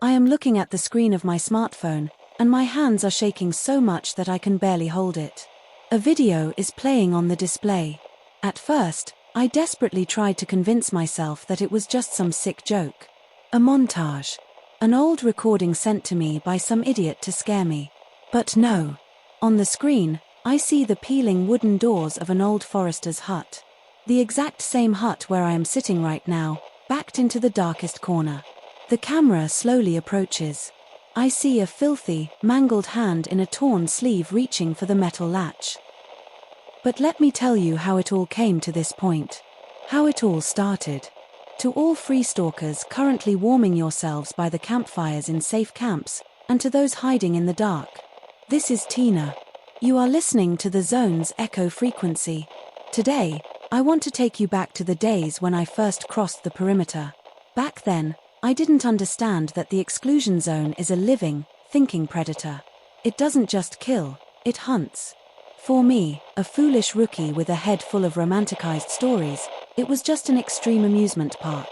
I am looking at the screen of my smartphone, and my hands are shaking so much that I can barely hold it. A video is playing on the display. At first, I desperately tried to convince myself that it was just some sick joke. A montage. An old recording sent to me by some idiot to scare me. But no. On the screen, I see the peeling wooden doors of an old forester's hut. The exact same hut where I am sitting right now, backed into the darkest corner. The camera slowly approaches. I see a filthy, mangled hand in a torn sleeve reaching for the metal latch. But let me tell you how it all came to this point. How it all started. To all free stalkers currently warming yourselves by the campfires in safe camps, and to those hiding in the dark. This is Tina. You are listening to the Zone's echo frequency. Today, I want to take you back to the days when I first crossed the perimeter. Back then, I didn't understand that the exclusion zone is a living, thinking predator. It doesn't just kill, it hunts. For me, a foolish rookie with a head full of romanticized stories, it was just an extreme amusement park.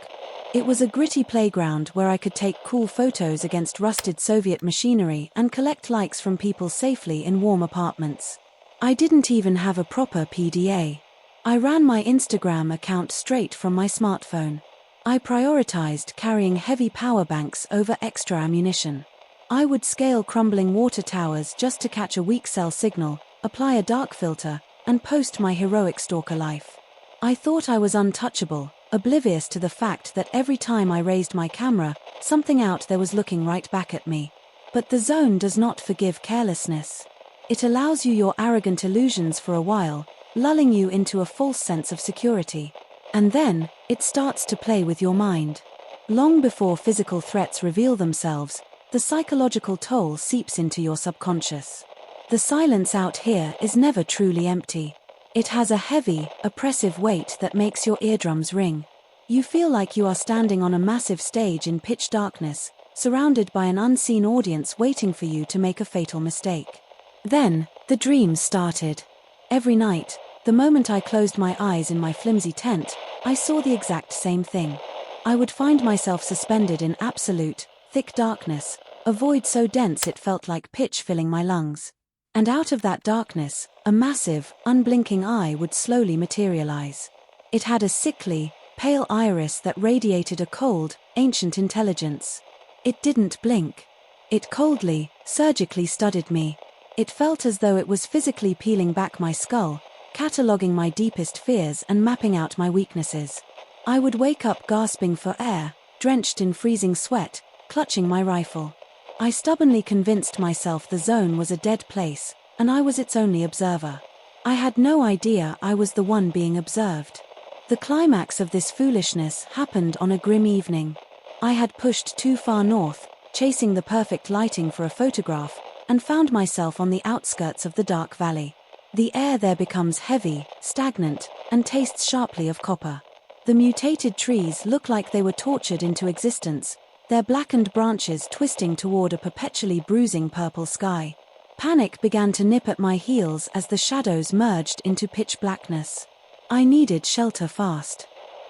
It was a gritty playground where I could take cool photos against rusted Soviet machinery and collect likes from people safely in warm apartments. I didn't even have a proper PDA. I ran my Instagram account straight from my smartphone. I prioritized carrying heavy power banks over extra ammunition. I would scale crumbling water towers just to catch a weak cell signal, apply a dark filter, and post my heroic stalker life. I thought I was untouchable, oblivious to the fact that every time I raised my camera, something out there was looking right back at me. But the zone does not forgive carelessness. It allows you your arrogant illusions for a while, lulling you into a false sense of security. And then, it starts to play with your mind. Long before physical threats reveal themselves, the psychological toll seeps into your subconscious. The silence out here is never truly empty. It has a heavy, oppressive weight that makes your eardrums ring. You feel like you are standing on a massive stage in pitch darkness, surrounded by an unseen audience waiting for you to make a fatal mistake. Then, the dreams started. Every night, the moment I closed my eyes in my flimsy tent, I saw the exact same thing. I would find myself suspended in absolute, thick darkness, a void so dense it felt like pitch filling my lungs. And out of that darkness, a massive, unblinking eye would slowly materialize. It had a sickly, pale iris that radiated a cold, ancient intelligence. It didn't blink. It coldly, surgically studied me. It felt as though it was physically peeling back my skull, cataloging my deepest fears and mapping out my weaknesses. I would wake up gasping for air, drenched in freezing sweat, clutching my rifle. I stubbornly convinced myself the zone was a dead place, and I was its only observer. I had no idea I was the one being observed. The climax of this foolishness happened on a grim evening. I had pushed too far north, chasing the perfect lighting for a photograph, and found myself on the outskirts of the dark valley. The air there becomes heavy, stagnant, and tastes sharply of copper. The mutated trees look like they were tortured into existence, their blackened branches twisting toward a perpetually bruising purple sky. Panic began to nip at my heels as the shadows merged into pitch blackness. I needed shelter fast.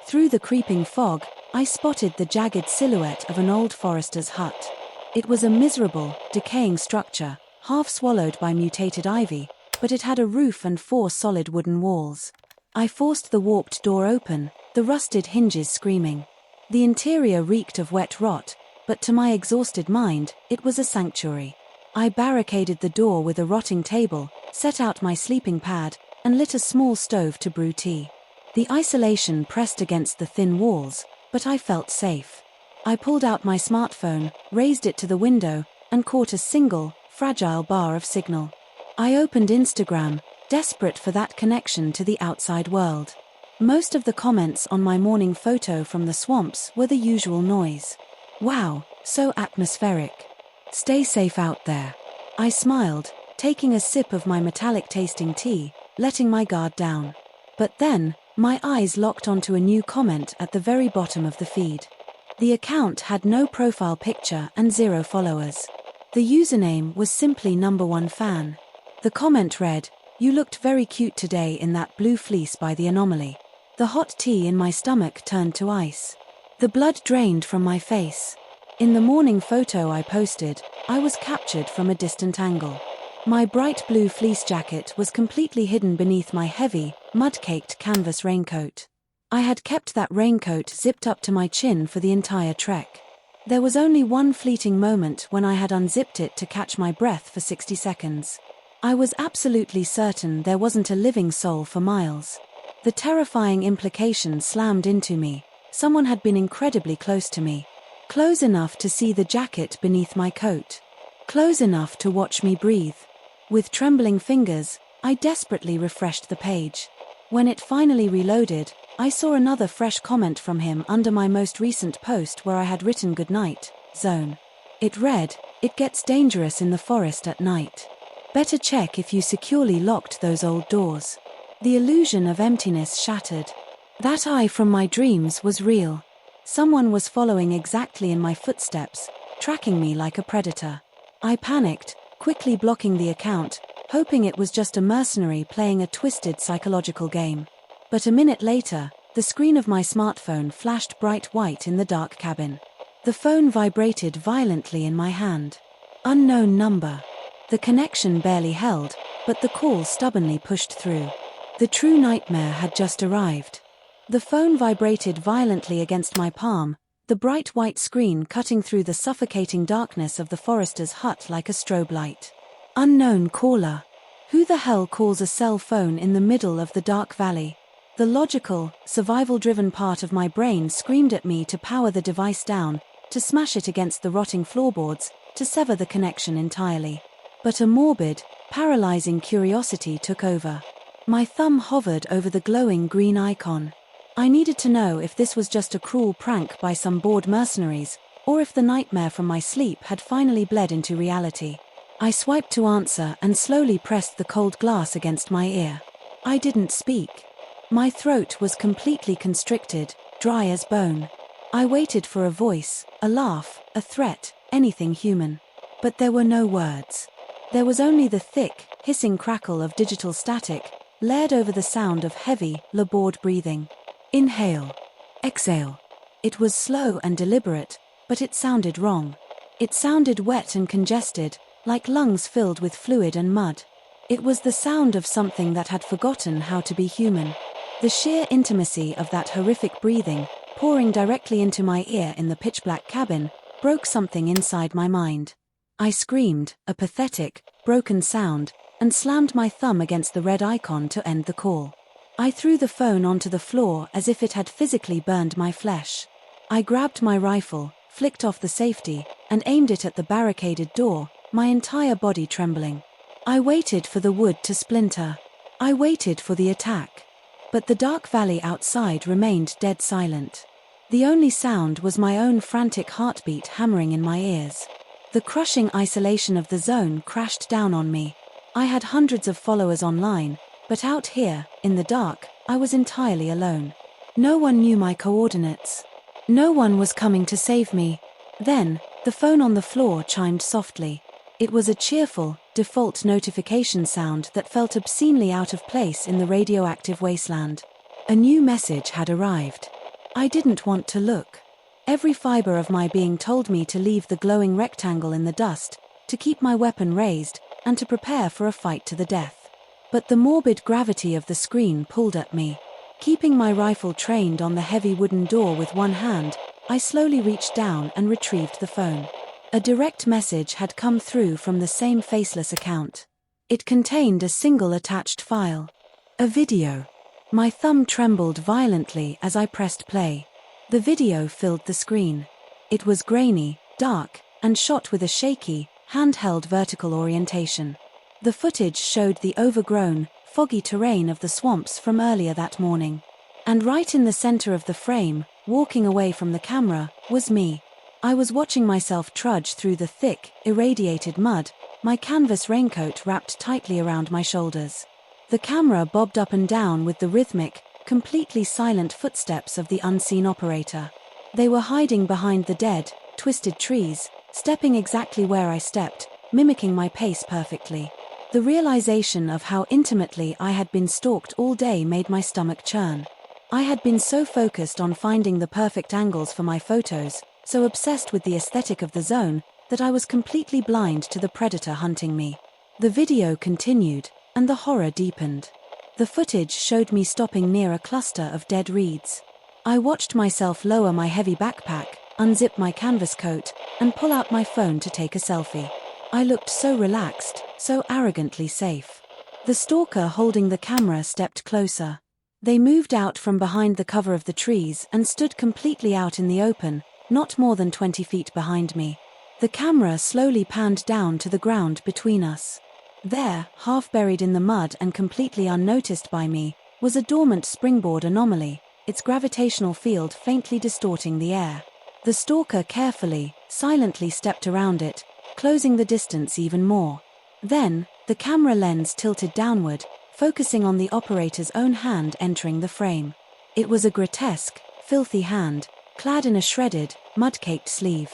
Through the creeping fog, I spotted the jagged silhouette of an old forester's hut. It was a miserable, decaying structure, half swallowed by mutated ivy, but it had a roof and 4 solid wooden walls. I forced the warped door open, the rusted hinges screaming. The interior reeked of wet rot, but to my exhausted mind, it was a sanctuary. I barricaded the door with a rotting table, set out my sleeping pad, and lit a small stove to brew tea. The isolation pressed against the thin walls, but I felt safe. I pulled out my smartphone, raised it to the window, and caught a single, fragile bar of signal. I opened Instagram, desperate for that connection to the outside world. Most of the comments on my morning photo from the swamps were the usual noise. Wow, so atmospheric. Stay safe out there. I smiled, taking a sip of my metallic-tasting tea, letting my guard down. But then, my eyes locked onto a new comment at the very bottom of the feed. The account had no profile picture and 0 followers. The username was simply #1 fan. The comment read, "You looked very cute today in that blue fleece by the anomaly." The hot tea in my stomach turned to ice. The blood drained from my face. In the morning photo I posted, I was captured from a distant angle. My bright blue fleece jacket was completely hidden beneath my heavy, mud-caked canvas raincoat. I had kept that raincoat zipped up to my chin for the entire trek. There was only one fleeting moment when I had unzipped it to catch my breath for 60 seconds. I was absolutely certain there wasn't a living soul for miles. The terrifying implication slammed into me. Someone had been incredibly close to me. Close enough to see the jacket beneath my coat. Close enough to watch me breathe. With trembling fingers, I desperately refreshed the page. When it finally reloaded, I saw another fresh comment from him under my most recent post where I had written "Goodnight, Zone." It read, "It gets dangerous in the forest at night. Better check if you securely locked those old doors." The illusion of emptiness shattered. That I from my dreams was real. Someone was following exactly in my footsteps, tracking me like a predator. I panicked, quickly blocking the account, hoping it was just a mercenary playing a twisted psychological game. But a minute later, the screen of my smartphone flashed bright white in the dark cabin. The phone vibrated violently in my hand. Unknown number. The connection barely held, but the call stubbornly pushed through. The true nightmare had just arrived. The phone vibrated violently against my palm, the bright white screen cutting through the suffocating darkness of the forester's hut like a strobe light. Unknown caller. Who the hell calls a cell phone in the middle of the dark valley? The logical, survival-driven part of my brain screamed at me to power the device down, to smash it against the rotting floorboards, to sever the connection entirely. But a morbid, paralyzing curiosity took over. My thumb hovered over the glowing green icon. I needed to know if this was just a cruel prank by some bored mercenaries, or if the nightmare from my sleep had finally bled into reality. I swiped to answer and slowly pressed the cold glass against my ear. I didn't speak. My throat was completely constricted, dry as bone. I waited for a voice, a laugh, a threat, anything human. But there were no words. There was only the thick, hissing crackle of digital static, layered over the sound of heavy, labored breathing. Inhale. Exhale. It was slow and deliberate, but it sounded wrong. It sounded wet and congested, like lungs filled with fluid and mud. It was the sound of something that had forgotten how to be human. The sheer intimacy of that horrific breathing, pouring directly into my ear in the pitch-black cabin, broke something inside my mind. I screamed, a pathetic, broken sound, and slammed my thumb against the red icon to end the call. I threw the phone onto the floor as if it had physically burned my flesh. I grabbed my rifle, flicked off the safety, and aimed it at the barricaded door, my entire body trembling. I waited for the wood to splinter. I waited for the attack. But the dark valley outside remained dead silent. The only sound was my own frantic heartbeat hammering in my ears. The crushing isolation of the zone crashed down on me. I had hundreds of followers online, but out here, in the dark, I was entirely alone. No one knew my coordinates. No one was coming to save me. Then, the phone on the floor chimed softly. It was a cheerful, default notification sound that felt obscenely out of place in the radioactive wasteland. A new message had arrived. I didn't want to look. Every fiber of my being told me to leave the glowing rectangle in the dust, to keep my weapon raised, and to prepare for a fight to the death. But the morbid gravity of the screen pulled at me. Keeping my rifle trained on the heavy wooden door with one hand, I slowly reached down and retrieved the phone. A direct message had come through from the same faceless account. It contained a single attached file. A video. My thumb trembled violently as I pressed play. The video filled the screen. It was grainy, dark, and shot with a shaky, handheld vertical orientation. The footage showed the overgrown, foggy terrain of the swamps from earlier that morning. And right in the center of the frame, walking away from the camera, was me. I was watching myself trudge through the thick, irradiated mud, my canvas raincoat wrapped tightly around my shoulders. The camera bobbed up and down with the rhythmic, completely silent footsteps of the unseen operator. They were hiding behind the dead, twisted trees, stepping exactly where I stepped, mimicking my pace perfectly. The realization of how intimately I had been stalked all day made my stomach churn. I had been so focused on finding the perfect angles for my photos, so obsessed with the aesthetic of the zone that I was completely blind to the predator hunting me. The video continued, and the horror deepened. The footage showed me stopping near a cluster of dead reeds. I watched myself lower my heavy backpack, unzip my canvas coat, and pull out my phone to take a selfie. I looked so relaxed, so arrogantly safe. The stalker holding the camera stepped closer. They moved out from behind the cover of the trees and stood completely out in the open, not more than 20 feet behind me. The camera slowly panned down to the ground between us. There, half buried in the mud and completely unnoticed by me, was a dormant springboard anomaly, its gravitational field faintly distorting the air. The stalker carefully, silently stepped around it, closing the distance even more. Then, the camera lens tilted downward, focusing on the operator's own hand entering the frame. It was a grotesque, filthy hand, clad in a shredded, mud-caked sleeve.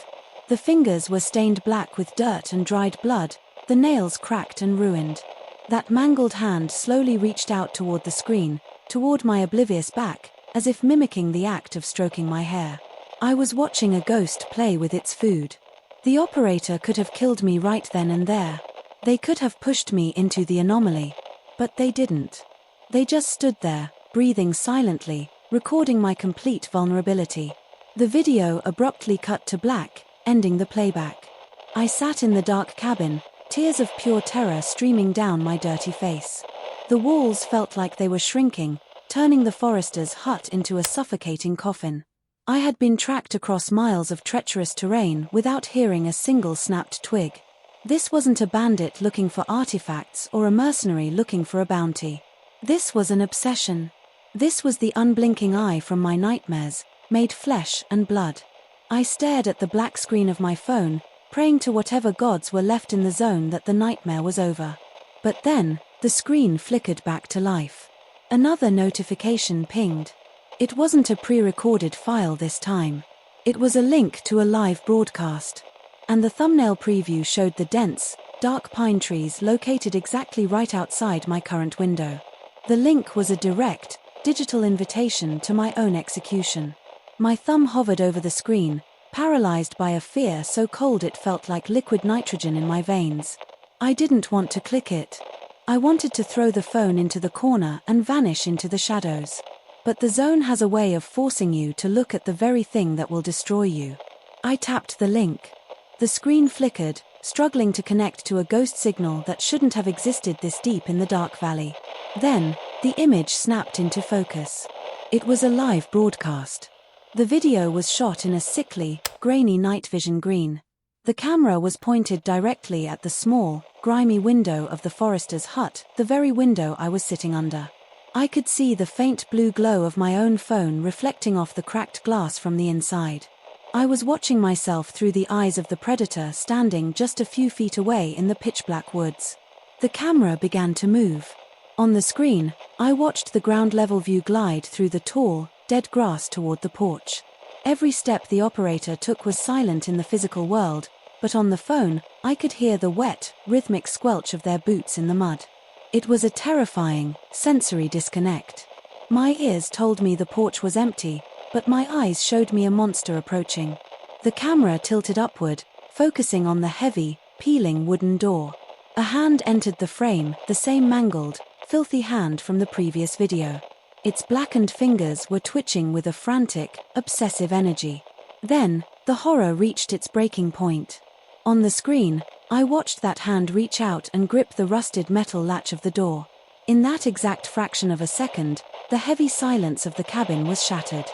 The fingers were stained black with dirt and dried blood, the nails cracked and ruined. That mangled hand slowly reached out toward the screen, toward my oblivious back, as if mimicking the act of stroking my hair. I was watching a ghost play with its food. The operator could have killed me right then and there. They could have pushed me into the anomaly. But they didn't. They just stood there, breathing silently, recording my complete vulnerability. The video abruptly cut to black, ending the playback. I sat in the dark cabin, tears of pure terror streaming down my dirty face. The walls felt like they were shrinking, turning the forester's hut into a suffocating coffin. I had been tracked across miles of treacherous terrain without hearing a single snapped twig. This wasn't a bandit looking for artifacts or a mercenary looking for a bounty. This was an obsession. This was the unblinking eye from my nightmares, made flesh and blood. I stared at the black screen of my phone, praying to whatever gods were left in the zone that the nightmare was over. But then, the screen flickered back to life. Another notification pinged. It wasn't a pre-recorded file this time. It was a link to a live broadcast. And the thumbnail preview showed the dense, dark pine trees located exactly right outside my current window. The link was a direct, digital invitation to my own execution. My thumb hovered over the screen, paralyzed by a fear so cold it felt like liquid nitrogen in my veins. I didn't want to click it. I wanted to throw the phone into the corner and vanish into the shadows. But the zone has a way of forcing you to look at the very thing that will destroy you. I tapped the link. The screen flickered, struggling to connect to a ghost signal that shouldn't have existed this deep in the dark valley. Then, the image snapped into focus. It was a live broadcast. The video was shot in a sickly, grainy night vision green. The camera was pointed directly at the small, grimy window of the forester's hut, the very window I was sitting under. I could see the faint blue glow of my own phone reflecting off the cracked glass from the inside. I was watching myself through the eyes of the predator standing just a few feet away in the pitch-black woods. The camera began to move. On the screen, I watched the ground-level view glide through the tall, dead grass toward the porch. Every step the operator took was silent in the physical world, but on the phone, I could hear the wet, rhythmic squelch of their boots in the mud. It was a terrifying, sensory disconnect. My ears told me the porch was empty, but my eyes showed me a monster approaching. The camera tilted upward, focusing on the heavy, peeling wooden door. A hand entered the frame, the same mangled, filthy hand from the previous video. Its blackened fingers were twitching with a frantic, obsessive energy. Then, the horror reached its breaking point. On the screen, I watched that hand reach out and grip the rusted metal latch of the door. In that exact fraction of a second, the heavy silence of the cabin was shattered.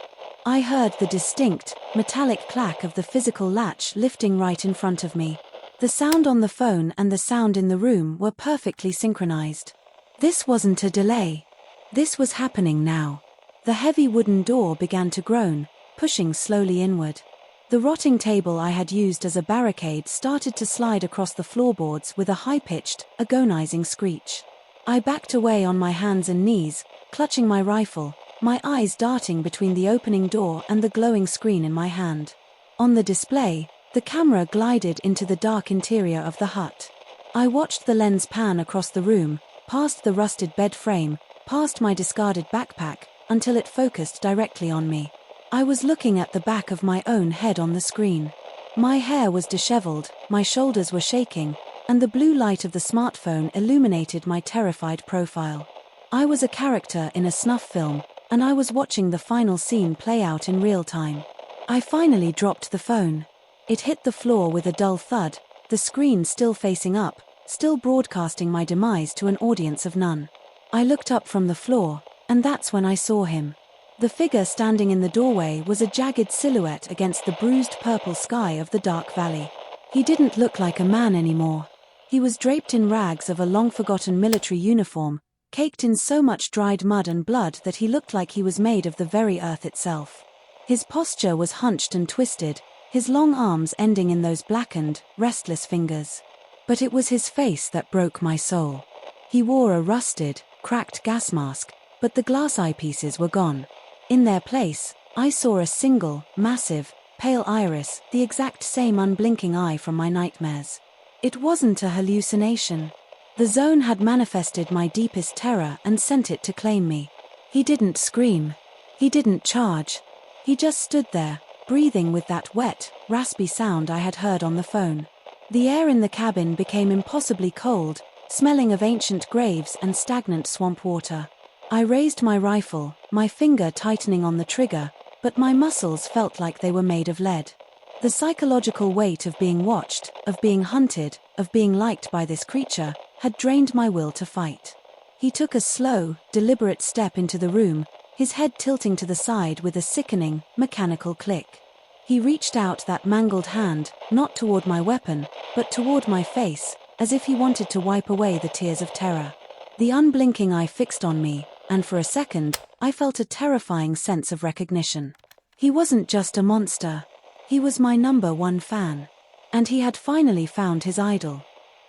I heard the distinct, metallic clack of the physical latch lifting right in front of me. The sound on the phone and the sound in the room were perfectly synchronized. This wasn't a delay. This was happening now. The heavy wooden door began to groan, pushing slowly inward. The rotting table I had used as a barricade started to slide across the floorboards with a high-pitched, agonizing screech. I backed away on my hands and knees, clutching my rifle, my eyes darting between the opening door and the glowing screen in my hand. On the display, the camera glided into the dark interior of the hut. I watched the lens pan across the room, past the rusted bed frame, past my discarded backpack, until it focused directly on me. I was looking at the back of my own head on the screen. My hair was disheveled, my shoulders were shaking, and the blue light of the smartphone illuminated my terrified profile. I was a character in a snuff film, and I was watching the final scene play out in real time. I finally dropped the phone. It hit the floor with a dull thud, the screen still facing up, still broadcasting my demise to an audience of none. I looked up from the floor, and that's when I saw him. The figure standing in the doorway was a jagged silhouette against the bruised purple sky of the dark valley. He didn't look like a man anymore. He was draped in rags of a long-forgotten military uniform, caked in so much dried mud and blood that he looked like he was made of the very earth itself. His posture was hunched and twisted, his long arms ending in those blackened, restless fingers. But it was his face that broke my soul. He wore a rusted, cracked gas mask, but the glass eyepieces were gone. In their place, I saw a single, massive, pale iris, the exact same unblinking eye from my nightmares. It wasn't a hallucination. The zone had manifested my deepest terror and sent it to claim me. He didn't scream. He didn't charge. He just stood there, breathing with that wet, raspy sound I had heard on the phone. The air in the cabin became impossibly cold, smelling of ancient graves and stagnant swamp water. I raised my rifle, my finger tightening on the trigger, but my muscles felt like they were made of lead. The psychological weight of being watched, of being hunted, of being liked by this creature, had drained my will to fight. He took a slow, deliberate step into the room, his head tilting to the side with a sickening, mechanical click. He reached out that mangled hand, not toward my weapon, but toward my face, as if he wanted to wipe away the tears of terror. The unblinking eye fixed on me, and for a second, I felt a terrifying sense of recognition. He wasn't just a monster. He was my #1 fan. And he had finally found his idol.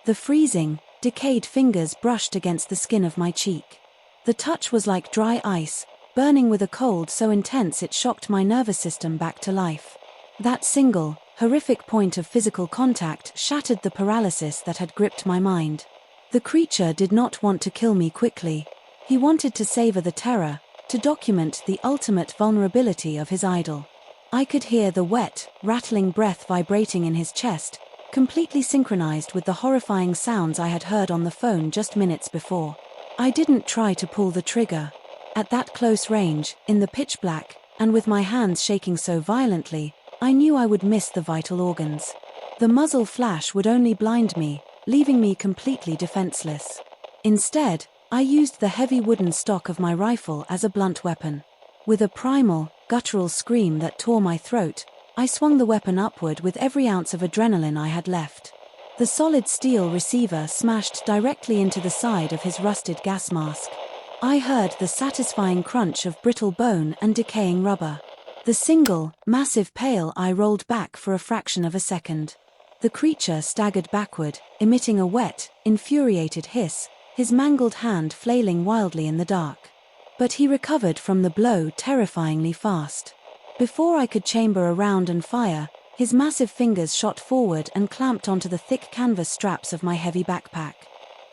The freezing, decayed fingers brushed against the skin of my cheek. The touch was like dry ice, burning with a cold so intense it shocked my nervous system back to life. That single, horrific point of physical contact shattered the paralysis that had gripped my mind. The creature did not want to kill me quickly. He wanted to savor the terror, to document the ultimate vulnerability of his idol. I could hear the wet, rattling breath vibrating in his chest, completely synchronized with the horrifying sounds I had heard on the phone just minutes before. I didn't try to pull the trigger. At that close range, in the pitch black, and with my hands shaking so violently, I knew I would miss the vital organs. The muzzle flash would only blind me, leaving me completely defenseless. Instead, I used the heavy wooden stock of my rifle as a blunt weapon. With a primal, guttural scream that tore my throat, I swung the weapon upward with every ounce of adrenaline I had left. The solid steel receiver smashed directly into the side of his rusted gas mask. I heard the satisfying crunch of brittle bone and decaying rubber. The single, massive pale eye rolled back for a fraction of a second. The creature staggered backward, emitting a wet, infuriated hiss, his mangled hand flailing wildly in the dark. But he recovered from the blow terrifyingly fast. Before I could chamber a round and fire, his massive fingers shot forward and clamped onto the thick canvas straps of my heavy backpack.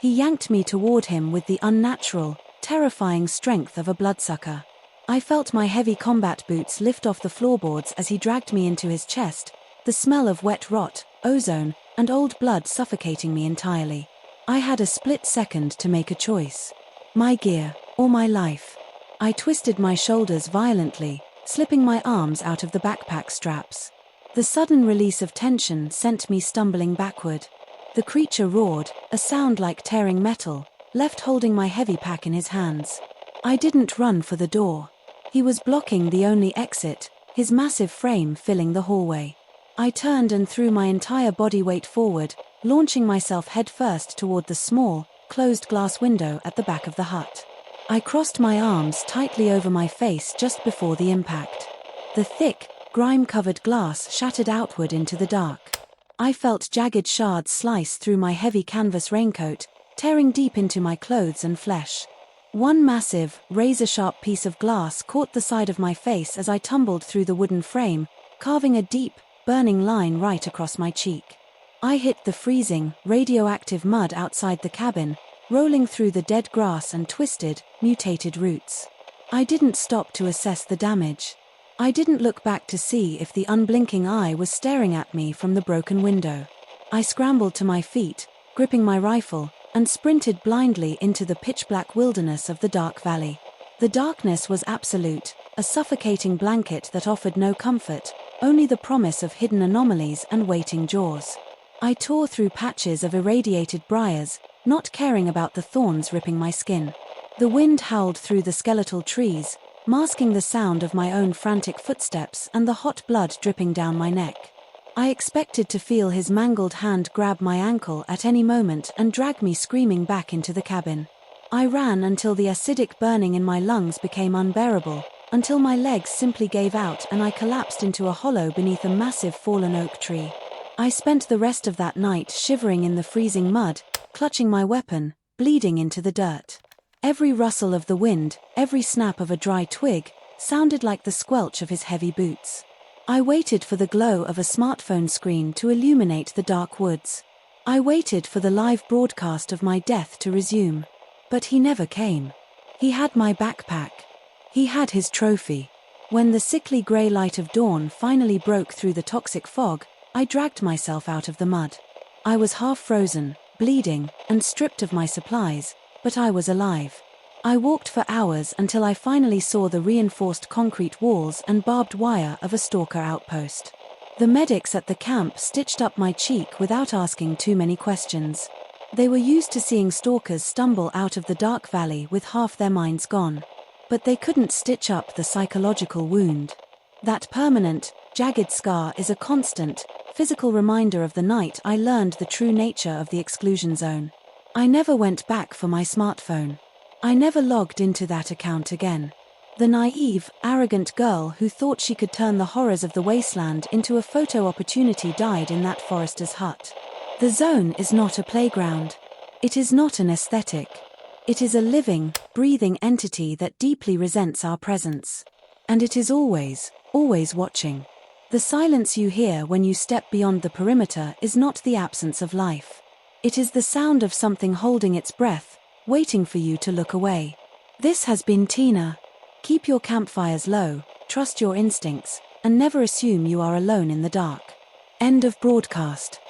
He yanked me toward him with the unnatural, terrifying strength of a bloodsucker. I felt my heavy combat boots lift off the floorboards as he dragged me into his chest, the smell of wet rot, ozone, and old blood suffocating me entirely. I had a split second to make a choice. My gear, or my life. I twisted my shoulders violently, slipping my arms out of the backpack straps. The sudden release of tension sent me stumbling backward. The creature roared, a sound like tearing metal, left holding my heavy pack in his hands. I didn't run for the door. He was blocking the only exit, his massive frame filling the hallway. I turned and threw my entire body weight forward, launching myself headfirst toward the small, closed glass window at the back of the hut. I crossed my arms tightly over my face just before the impact. The thick, grime-covered glass shattered outward into the dark. I felt jagged shards slice through my heavy canvas raincoat, tearing deep into my clothes and flesh. One massive, razor-sharp piece of glass caught the side of my face as I tumbled through the wooden frame, carving a deep, burning line right across my cheek. I hit the freezing, radioactive mud outside the cabin, rolling through the dead grass and twisted, mutated roots. I didn't stop to assess the damage. I didn't look back to see if the unblinking eye was staring at me from the broken window. I scrambled to my feet, gripping my rifle, and sprinted blindly into the pitch-black wilderness of the dark valley. The darkness was absolute, a suffocating blanket that offered no comfort, only the promise of hidden anomalies and waiting jaws. I tore through patches of irradiated briars, not caring about the thorns ripping my skin. The wind howled through the skeletal trees, masking the sound of my own frantic footsteps and the hot blood dripping down my neck. I expected to feel his mangled hand grab my ankle at any moment and drag me screaming back into the cabin. I ran until the acidic burning in my lungs became unbearable, until my legs simply gave out and I collapsed into a hollow beneath a massive fallen oak tree. I spent the rest of that night shivering in the freezing mud, clutching my weapon, bleeding into the dirt. Every rustle of the wind, every snap of a dry twig, sounded like the squelch of his heavy boots. I waited for the glow of a smartphone screen to illuminate the dark woods. I waited for the live broadcast of my death to resume. But he never came. He had my backpack. He had his trophy. When the sickly grey light of dawn finally broke through the toxic fog, I dragged myself out of the mud. I was half frozen, bleeding, and stripped of my supplies, but I was alive. I walked for hours until I finally saw the reinforced concrete walls and barbed wire of a Stalker outpost. The medics at the camp stitched up my cheek without asking too many questions. They were used to seeing stalkers stumble out of the dark valley with half their minds gone. But they couldn't stitch up the psychological wound. That permanent, jagged scar is a constant, physical reminder of the night I learned the true nature of the exclusion zone. I never went back for my smartphone. I never logged into that account again. The naive, arrogant girl who thought she could turn the horrors of the wasteland into a photo opportunity died in that forester's hut. The zone is not a playground. It is not an aesthetic. It is a living, breathing entity that deeply resents our presence. And it is always, always watching. The silence you hear when you step beyond the perimeter is not the absence of life. It is the sound of something holding its breath, waiting for you to look away. This has been Tina. Keep your campfires low, trust your instincts, and never assume you are alone in the dark. End of broadcast.